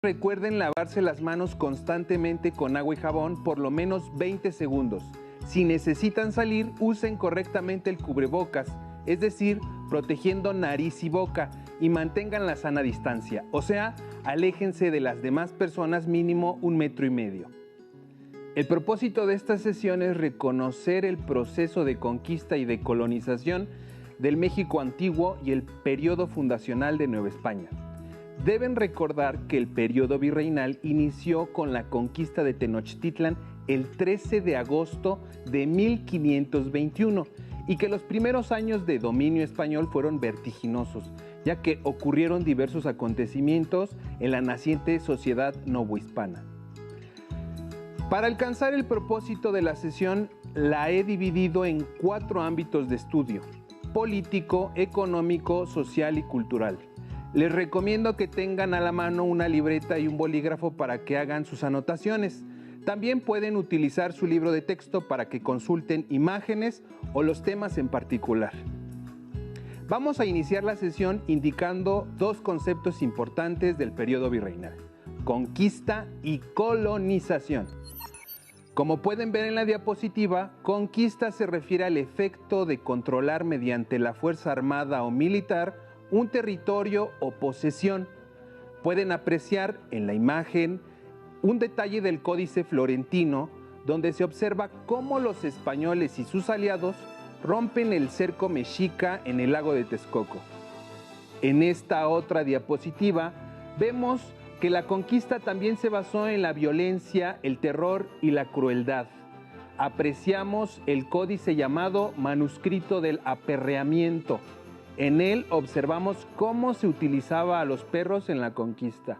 Recuerden lavarse las manos constantemente con agua y jabón por lo menos 20 segundos. Si necesitan salir, usen correctamente el cubrebocas, es decir, protegiendo nariz y boca, y mantengan la sana distancia, o sea, aléjense de las demás personas mínimo 1,5 metros. El propósito de esta sesión es reconocer el proceso de conquista y de colonización del México antiguo y el periodo fundacional de Nueva España. Deben recordar que el periodo virreinal inició con la conquista de Tenochtitlan el 13 de agosto de 1521 y que los primeros años de dominio español fueron vertiginosos, ya que ocurrieron diversos acontecimientos en la naciente sociedad novohispana. Para alcanzar el propósito de la sesión, la he dividido en 4 ámbitos de estudio: político, económico, social y cultural. Les recomiendo que tengan a la mano una libreta y un bolígrafo para que hagan sus anotaciones. También pueden utilizar su libro de texto para que consulten imágenes o los temas en particular. Vamos a iniciar la sesión indicando 2 conceptos importantes del periodo virreinal: conquista y colonización. Como pueden ver en la diapositiva, conquista se refiere al efecto de controlar mediante la fuerza armada o militar un territorio o posesión. Pueden apreciar en la imagen un detalle del Códice Florentino, donde se observa cómo los españoles y sus aliados rompen el cerco mexica en el lago de Texcoco. En esta otra diapositiva vemos que la conquista también se basó en la violencia, el terror y la crueldad. Apreciamos el códice llamado Manuscrito del Aperreamiento. En él observamos cómo se utilizaba a los perros en la conquista.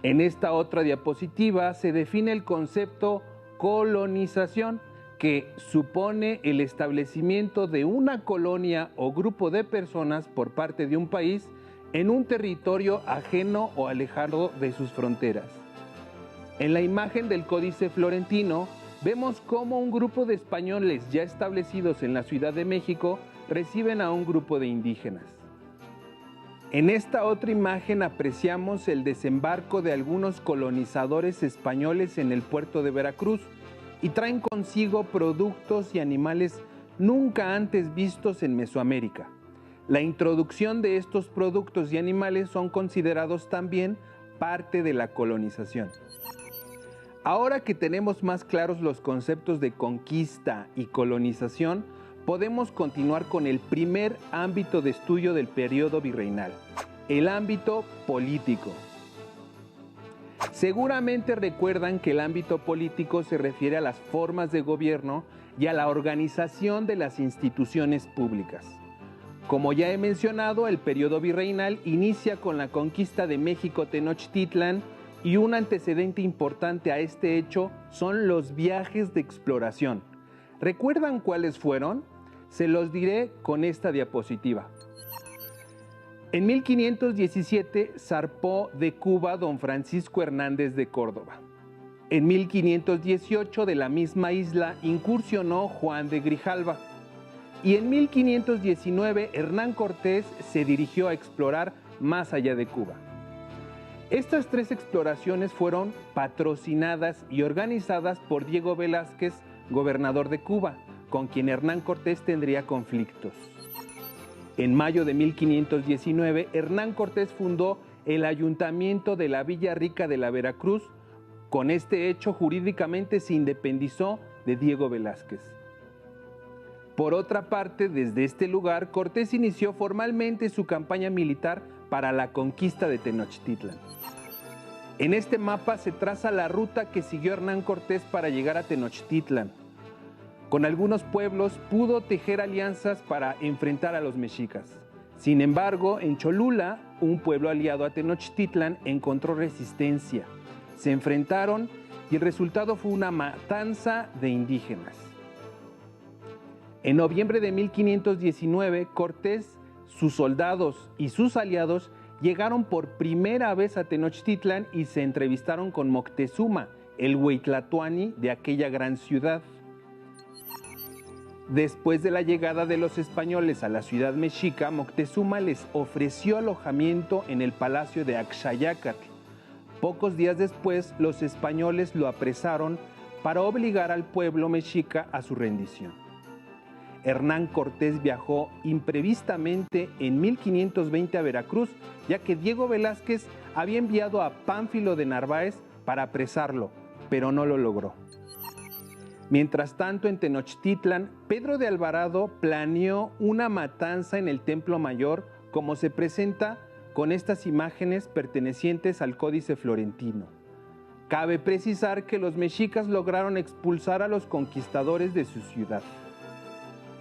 En esta otra diapositiva se define el concepto colonización, que supone el establecimiento de una colonia o grupo de personas por parte de un país en un territorio ajeno o alejado de sus fronteras. En la imagen del Códice Florentino vemos cómo un grupo de españoles ya establecidos en la Ciudad de México reciben a un grupo de indígenas. En esta otra imagen apreciamos el desembarco de algunos colonizadores españoles en el puerto de Veracruz y traen consigo productos y animales nunca antes vistos en Mesoamérica. La introducción de estos productos y animales son considerados también parte de la colonización. Ahora que tenemos más claros los conceptos de conquista y colonización, podemos continuar con el primer ámbito de estudio del periodo virreinal, el ámbito político. Seguramente recuerdan que el ámbito político se refiere a las formas de gobierno y a la organización de las instituciones públicas. Como ya he mencionado, el periodo virreinal inicia con la conquista de México Tenochtitlan y un antecedente importante a este hecho son los viajes de exploración. ¿Recuerdan cuáles fueron? Se los diré con esta diapositiva. En 1517 zarpó de Cuba don Francisco Hernández de Córdoba. En 1518 de la misma isla incursionó Juan de Grijalva. Y en 1519 Hernán Cortés se dirigió a explorar más allá de Cuba. Estas 3 exploraciones fueron patrocinadas y organizadas por Diego Velázquez, gobernador de Cuba, con quien Hernán Cortés tendría conflictos. En mayo de 1519, Hernán Cortés fundó el Ayuntamiento de la Villa Rica de la Veracruz. Con este hecho, jurídicamente se independizó de Diego Velázquez. Por otra parte, desde este lugar, Cortés inició formalmente su campaña militar para la conquista de Tenochtitlan. En este mapa se traza la ruta que siguió Hernán Cortés para llegar a Tenochtitlan. Con algunos pueblos pudo tejer alianzas para enfrentar a los mexicas. Sin embargo, en Cholula, un pueblo aliado a Tenochtitlan encontró resistencia. Se enfrentaron y el resultado fue una matanza de indígenas. En noviembre de 1519, Cortés, sus soldados y sus aliados llegaron por primera vez a Tenochtitlan y se entrevistaron con Moctezuma, el huitlatoani de aquella gran ciudad. Después de la llegada de los españoles a la ciudad mexica, Moctezuma les ofreció alojamiento en el palacio de Axayácatl. Pocos días después, los españoles lo apresaron para obligar al pueblo mexica a su rendición. Hernán Cortés viajó imprevistamente en 1520 a Veracruz, ya que Diego Velázquez había enviado a Pánfilo de Narváez para apresarlo, pero no lo logró. Mientras tanto, en Tenochtitlan, Pedro de Alvarado planeó una matanza en el Templo Mayor, como se presenta con estas imágenes pertenecientes al Códice Florentino. Cabe precisar que los mexicas lograron expulsar a los conquistadores de su ciudad.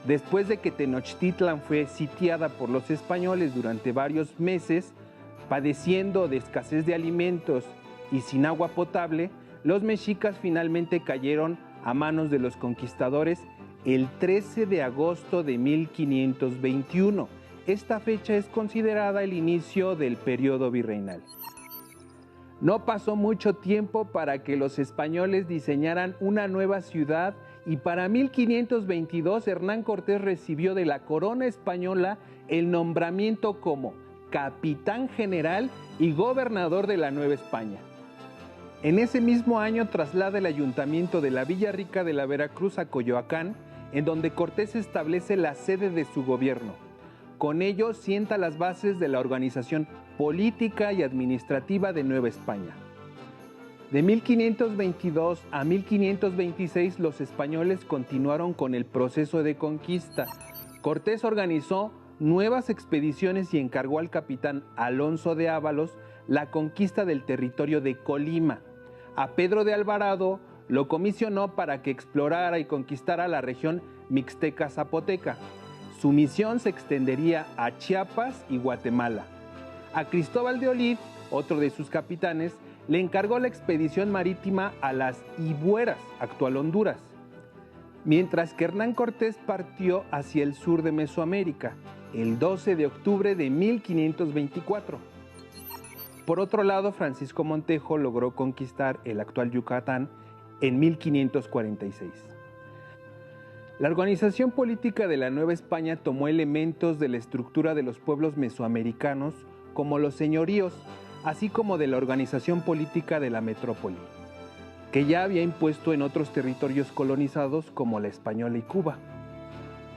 Después de que Tenochtitlan fue sitiada por los españoles durante varios meses, padeciendo de escasez de alimentos y sin agua potable, los mexicas finalmente cayeron a manos de los conquistadores el 13 de agosto de 1521. Esta fecha es considerada el inicio del periodo virreinal. No pasó mucho tiempo para que los españoles diseñaran una nueva ciudad y para 1522 Hernán Cortés recibió de la corona española el nombramiento como capitán general y gobernador de la Nueva España. En ese mismo año traslada el ayuntamiento de la Villa Rica de la Veracruz a Coyoacán, en donde Cortés establece la sede de su gobierno. Con ello sienta las bases de la organización política y administrativa de Nueva España. De 1522 a 1526 los españoles continuaron con el proceso de conquista. Cortés organizó nuevas expediciones y encargó al capitán Alonso de Ábalos la conquista del territorio de Colima. A Pedro de Alvarado lo comisionó para que explorara y conquistara la región mixteca-zapoteca. Su misión se extendería a Chiapas y Guatemala. A Cristóbal de Olid, otro de sus capitanes, le encargó la expedición marítima a las Ibueras, actual Honduras, mientras que Hernán Cortés partió hacia el sur de Mesoamérica, el 12 de octubre de 1524. Por otro lado, Francisco Montejo logró conquistar el actual Yucatán en 1546. La organización política de la Nueva España tomó elementos de la estructura de los pueblos mesoamericanos, como los señoríos, así como de la organización política de la metrópoli, que ya había impuesto en otros territorios colonizados como la Española y Cuba.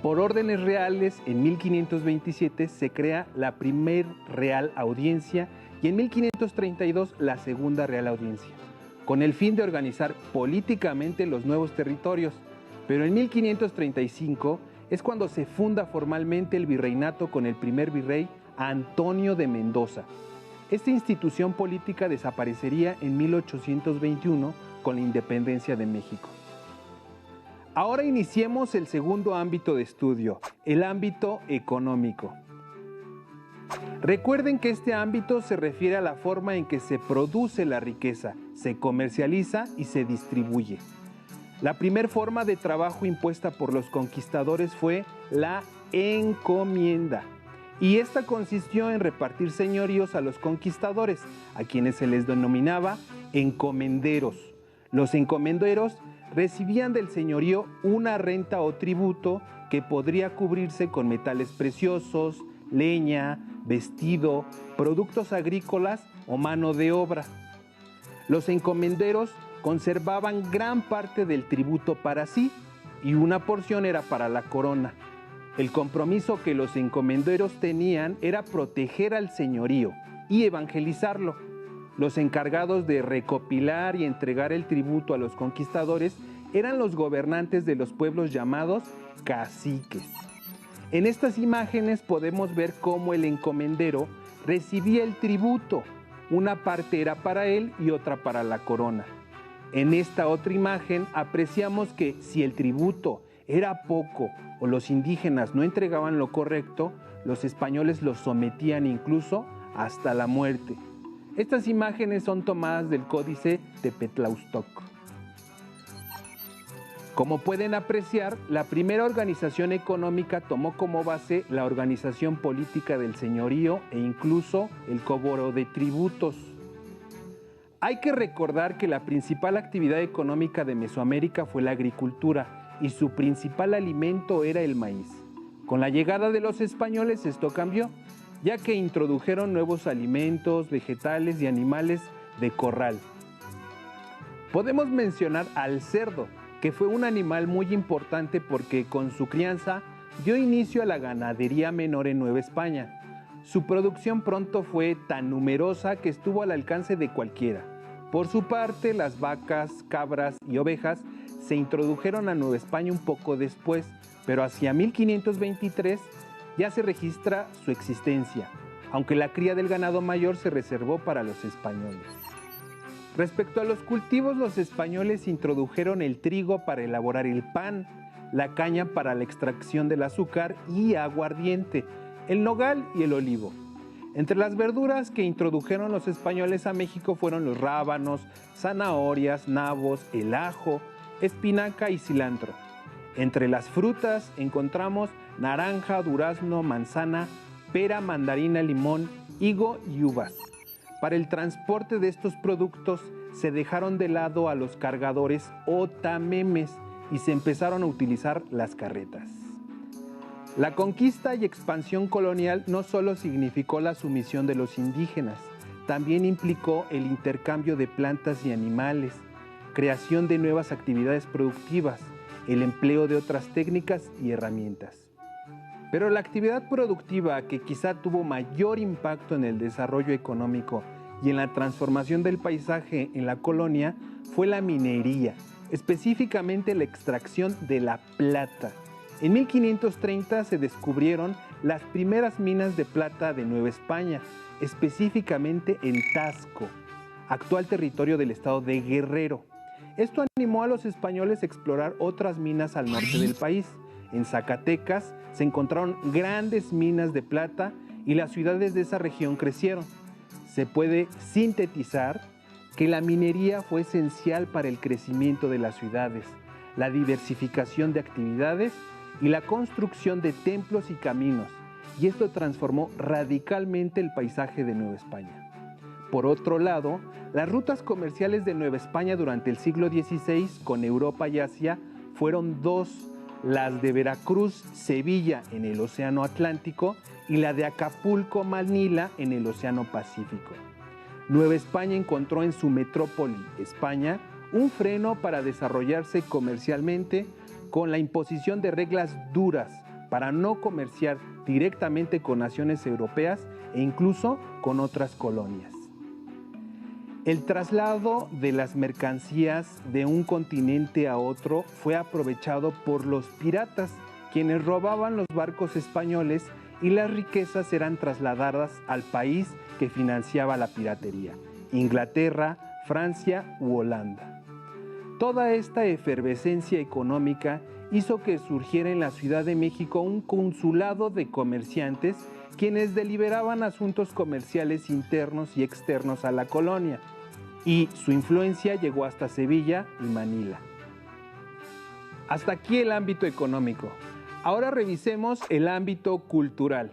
Por órdenes reales, en 1527 se crea la primer Real Audiencia y en 1532 la segunda Real Audiencia, con el fin de organizar políticamente los nuevos territorios. Pero en 1535 es cuando se funda formalmente el virreinato con el primer virrey Antonio de Mendoza. Esta institución política desaparecería en 1821 con la independencia de México. Ahora iniciemos el segundo ámbito de estudio, el ámbito económico. Recuerden que este ámbito se refiere a la forma en que se produce la riqueza, se comercializa y se distribuye. La primera forma de trabajo impuesta por los conquistadores fue la encomienda, y esta consistió en repartir señoríos a los conquistadores, a quienes se les denominaba encomenderos. Los encomenderos recibían del señorío una renta o tributo que podría cubrirse con metales preciosos, leña, vestido, productos agrícolas o mano de obra. Los encomenderos conservaban gran parte del tributo para sí y una porción era para la corona. El compromiso que los encomenderos tenían era proteger al señorío y evangelizarlo. Los encargados de recopilar y entregar el tributo a los conquistadores eran los gobernantes de los pueblos llamados caciques. En estas imágenes podemos ver cómo el encomendero recibía el tributo. Una parte era para él y otra para la corona. En esta otra imagen apreciamos que si el tributo era poco o los indígenas no entregaban lo correcto, los españoles los sometían incluso hasta la muerte. Estas imágenes son tomadas del Códice de Petlaustoc. Como pueden apreciar, la primera organización económica tomó como base la organización política del señorío e incluso el cobro de tributos. Hay que recordar que la principal actividad económica de Mesoamérica fue la agricultura y su principal alimento era el maíz. Con la llegada de los españoles esto cambió, ya que introdujeron nuevos alimentos, vegetales y animales de corral. Podemos mencionar al cerdo, que fue un animal muy importante porque con su crianza dio inicio a la ganadería menor en Nueva España. Su producción pronto fue tan numerosa que estuvo al alcance de cualquiera. Por su parte, las vacas, cabras y ovejas se introdujeron a Nueva España un poco después, pero hacia 1523 ya se registra su existencia, aunque la cría del ganado mayor se reservó para los españoles. Respecto a los cultivos, los españoles introdujeron el trigo para elaborar el pan, la caña para la extracción del azúcar y aguardiente, el nogal y el olivo. Entre las verduras que introdujeron los españoles a México fueron los rábanos, zanahorias, nabos, el ajo, espinaca y cilantro. Entre las frutas encontramos naranja, durazno, manzana, pera, mandarina, limón, higo y uvas. Para el transporte de estos productos se dejaron de lado a los cargadores o tamemes y se empezaron a utilizar las carretas. La conquista y expansión colonial no solo significó la sumisión de los indígenas, también implicó el intercambio de plantas y animales, creación de nuevas actividades productivas, el empleo de otras técnicas y herramientas. Pero la actividad productiva que quizá tuvo mayor impacto en el desarrollo económico y en la transformación del paisaje en la colonia fue la minería, específicamente la extracción de la plata. En 1530 se descubrieron las primeras minas de plata de Nueva España, específicamente en Taxco, actual territorio del estado de Guerrero. Esto animó a los españoles a explorar otras minas al norte del país. En Zacatecas se encontraron grandes minas de plata y las ciudades de esa región crecieron. Se puede sintetizar que la minería fue esencial para el crecimiento de las ciudades, la diversificación de actividades y la construcción de templos y caminos, y esto transformó radicalmente el paisaje de Nueva España. Por otro lado, las rutas comerciales de Nueva España durante el siglo XVI con Europa y Asia fueron dos: las de Veracruz-Sevilla en el Océano Atlántico y la de Acapulco-Manila en el Océano Pacífico. Nueva España encontró en su metrópoli, España, un freno para desarrollarse comercialmente con la imposición de reglas duras para no comerciar directamente con naciones europeas e incluso con otras colonias. El traslado de las mercancías de un continente a otro fue aprovechado por los piratas, quienes robaban los barcos españoles y las riquezas eran trasladadas al país que financiaba la piratería, Inglaterra, Francia u Holanda. Toda esta efervescencia económica hizo que surgiera en la Ciudad de México un consulado de comerciantes quienes deliberaban asuntos comerciales internos y externos a la colonia, y su influencia llegó hasta Sevilla y Manila. Hasta aquí el ámbito económico. Ahora revisemos el ámbito cultural.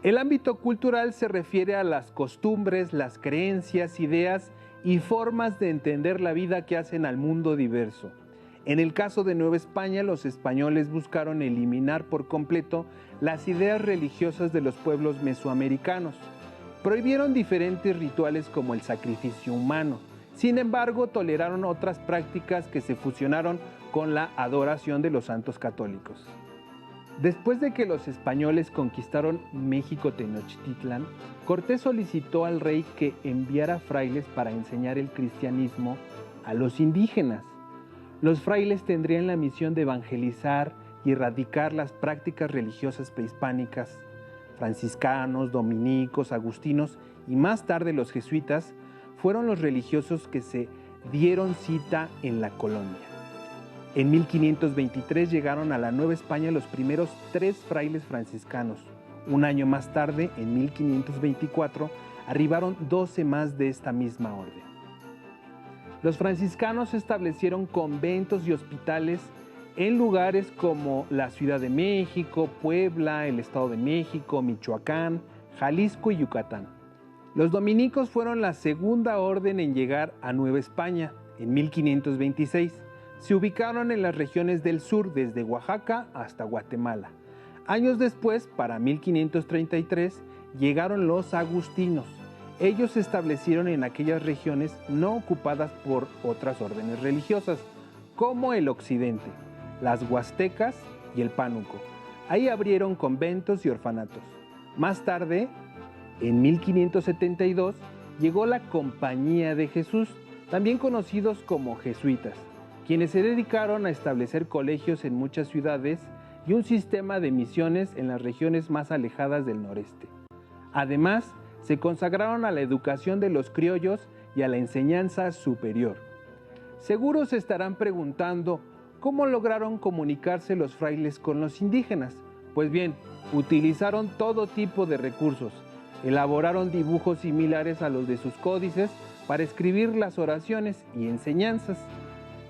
El ámbito cultural se refiere a las costumbres, las creencias, ideas y formas de entender la vida que hacen al mundo diverso. En el caso de Nueva España, los españoles buscaron eliminar por completo las ideas religiosas de los pueblos mesoamericanos. Prohibieron diferentes rituales como el sacrificio humano. Sin embargo, toleraron otras prácticas que se fusionaron con la adoración de los santos católicos. Después de que los españoles conquistaron México Tenochtitlan, Cortés solicitó al rey que enviara frailes para enseñar el cristianismo a los indígenas. Los frailes tendrían la misión de evangelizar y erradicar las prácticas religiosas prehispánicas. Franciscanos, dominicos, agustinos y más tarde los jesuitas fueron los religiosos que se dieron cita en la colonia. En 1523 llegaron a la Nueva España los primeros 3 frailes franciscanos. Un año más tarde, en 1524, arribaron 12 más de esta misma orden. Los franciscanos establecieron conventos y hospitales en lugares como la Ciudad de México, Puebla, el Estado de México, Michoacán, Jalisco y Yucatán. Los dominicos fueron la segunda orden en llegar a Nueva España en 1526. Se ubicaron en las regiones del sur, desde Oaxaca hasta Guatemala. Años después, para 1533, llegaron los agustinos. Ellos se establecieron en aquellas regiones no ocupadas por otras órdenes religiosas, como el occidente, las huastecas y el pánuco. Ahí abrieron conventos y orfanatos. Más tarde, en 1572, llegó la Compañía de Jesús, también conocidos como jesuitas, quienes se dedicaron a establecer colegios en muchas ciudades y un sistema de misiones en las regiones más alejadas del noreste. Además, se consagraron a la educación de los criollos y a la enseñanza superior. Seguro se estarán preguntando cómo lograron comunicarse los frailes con los indígenas. Pues bien, utilizaron todo tipo de recursos. Elaboraron dibujos similares a los de sus códices para escribir las oraciones y enseñanzas.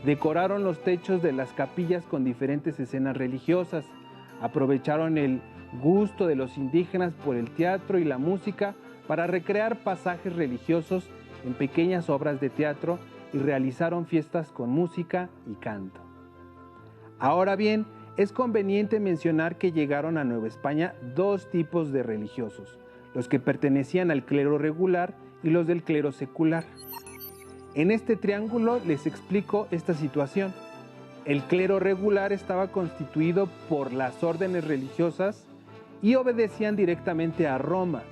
Decoraron los techos de las capillas con diferentes escenas religiosas. Aprovecharon el gusto de los indígenas por el teatro y la música para recrear pasajes religiosos en pequeñas obras de teatro y realizaron fiestas con música y canto. Ahora bien, es conveniente mencionar que llegaron a Nueva España dos tipos de religiosos, los que pertenecían al clero regular y los del clero secular. En este triángulo les explico esta situación. El clero regular estaba constituido por las órdenes religiosas y obedecían directamente a Roma.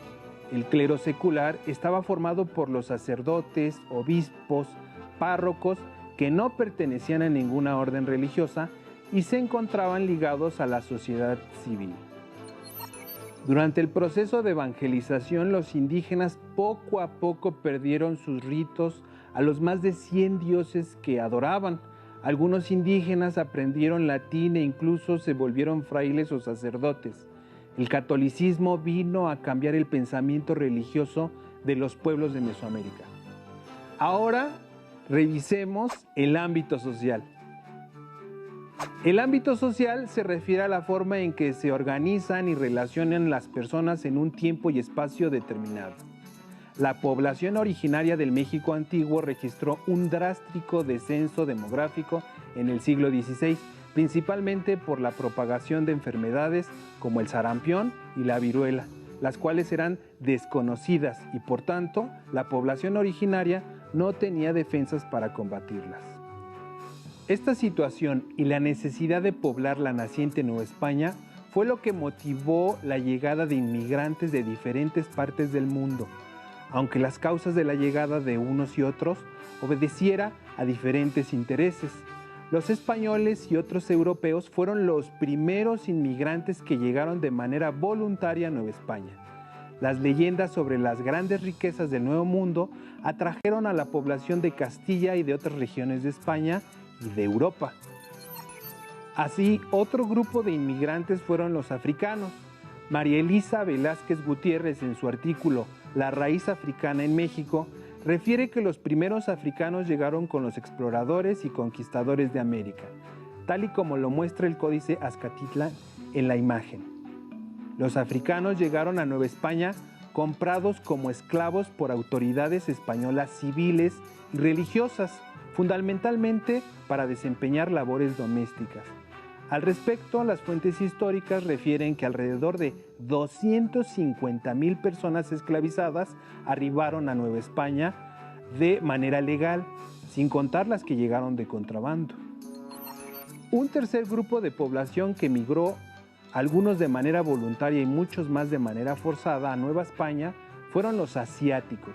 El clero secular estaba formado por los sacerdotes, obispos, párrocos que no pertenecían a ninguna orden religiosa y se encontraban ligados a la sociedad civil. Durante el proceso de evangelización, los indígenas poco a poco perdieron sus ritos a los más de 100 dioses que adoraban. Algunos indígenas aprendieron latín e incluso se volvieron frailes o sacerdotes. El catolicismo vino a cambiar el pensamiento religioso de los pueblos de Mesoamérica. Ahora revisemos el ámbito social. El ámbito social se refiere a la forma en que se organizan y relacionan las personas en un tiempo y espacio determinado. La población originaria del México antiguo registró un drástico descenso demográfico en el siglo XVI, principalmente por la propagación de enfermedades como el sarampión y la viruela, las cuales eran desconocidas y por tanto la población originaria no tenía defensas para combatirlas. Esta situación y la necesidad de poblar la naciente Nueva España fue lo que motivó la llegada de inmigrantes de diferentes partes del mundo, aunque las causas de la llegada de unos y otros obedeciera a diferentes intereses. Los españoles y otros europeos fueron los primeros inmigrantes que llegaron de manera voluntaria a Nueva España. Las leyendas sobre las grandes riquezas del Nuevo Mundo atrajeron a la población de Castilla y de otras regiones de España y de Europa. Así, otro grupo de inmigrantes fueron los africanos. María Elisa Velázquez Gutiérrez, en su artículo La raíz africana en México, refiere que los primeros africanos llegaron con los exploradores y conquistadores de América, tal y como lo muestra el Códice Azcatitlan en la imagen. Los africanos llegaron a Nueva España comprados como esclavos por autoridades españolas civiles y religiosas, fundamentalmente para desempeñar labores domésticas. Al respecto, las fuentes históricas refieren que alrededor de 250,000 personas esclavizadas arribaron a Nueva España de manera legal, sin contar las que llegaron de contrabando. Un tercer grupo de población que migró, algunos de manera voluntaria y muchos más de manera forzada, a Nueva España, fueron los asiáticos.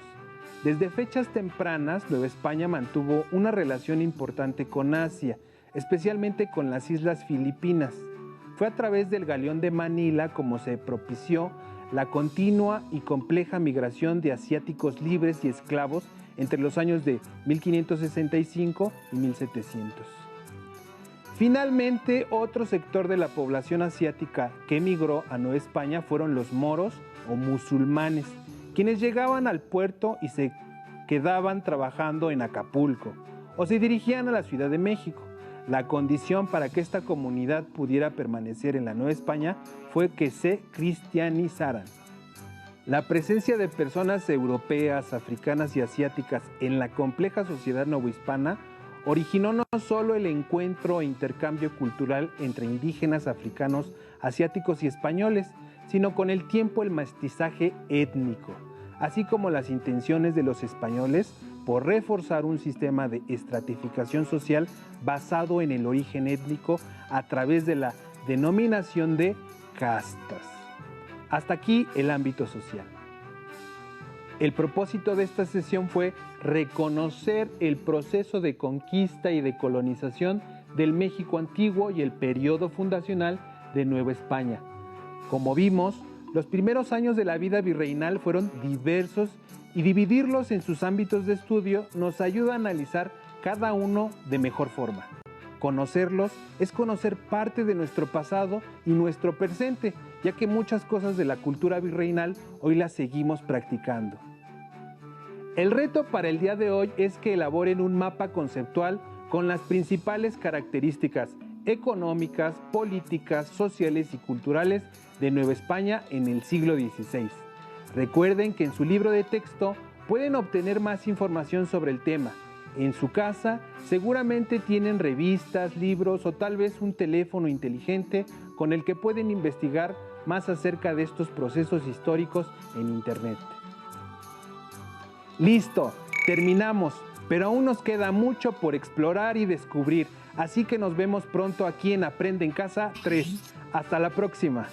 Desde fechas tempranas, Nueva España mantuvo una relación importante con Asia, especialmente con las islas Filipinas. Fue a través del galeón de Manila como se propició la continua y compleja migración de asiáticos libres y esclavos entre los años de 1565 y 1700. Finalmente, otro sector de la población asiática que emigró a Nueva España fueron los moros o musulmanes, quienes llegaban al puerto y se quedaban trabajando en Acapulco o se dirigían a la Ciudad de México. La condición para que esta comunidad pudiera permanecer en la Nueva España fue que se cristianizaran. La presencia de personas europeas, africanas y asiáticas en la compleja sociedad novohispana originó no solo el encuentro e intercambio cultural entre indígenas, africanos, asiáticos y españoles, sino con el tiempo el mestizaje étnico. así como las intenciones de los españoles por reforzar un sistema de estratificación social basado en el origen étnico a través de la denominación de castas. Hasta aquí el ámbito social. El propósito de esta sesión fue reconocer el proceso de conquista y de colonización del México antiguo y el periodo fundacional de Nueva España. Como vimos, los primeros años de la vida virreinal fueron diversos y dividirlos en sus ámbitos de estudio nos ayuda a analizar cada uno de mejor forma. Conocerlos es conocer parte de nuestro pasado y nuestro presente, ya que muchas cosas de la cultura virreinal hoy las seguimos practicando. El reto para el día de hoy es que elaboren un mapa conceptual con las principales características económicas, políticas, sociales y culturales de Nueva España en el siglo XVI. Recuerden que en su libro de texto pueden obtener más información sobre el tema. En su casa seguramente tienen revistas, libros o tal vez un teléfono inteligente con el que pueden investigar más acerca de estos procesos históricos en Internet. Listo, terminamos, pero aún nos queda mucho por explorar y descubrir, así que nos vemos pronto aquí en Aprende en Casa 3. Hasta la próxima.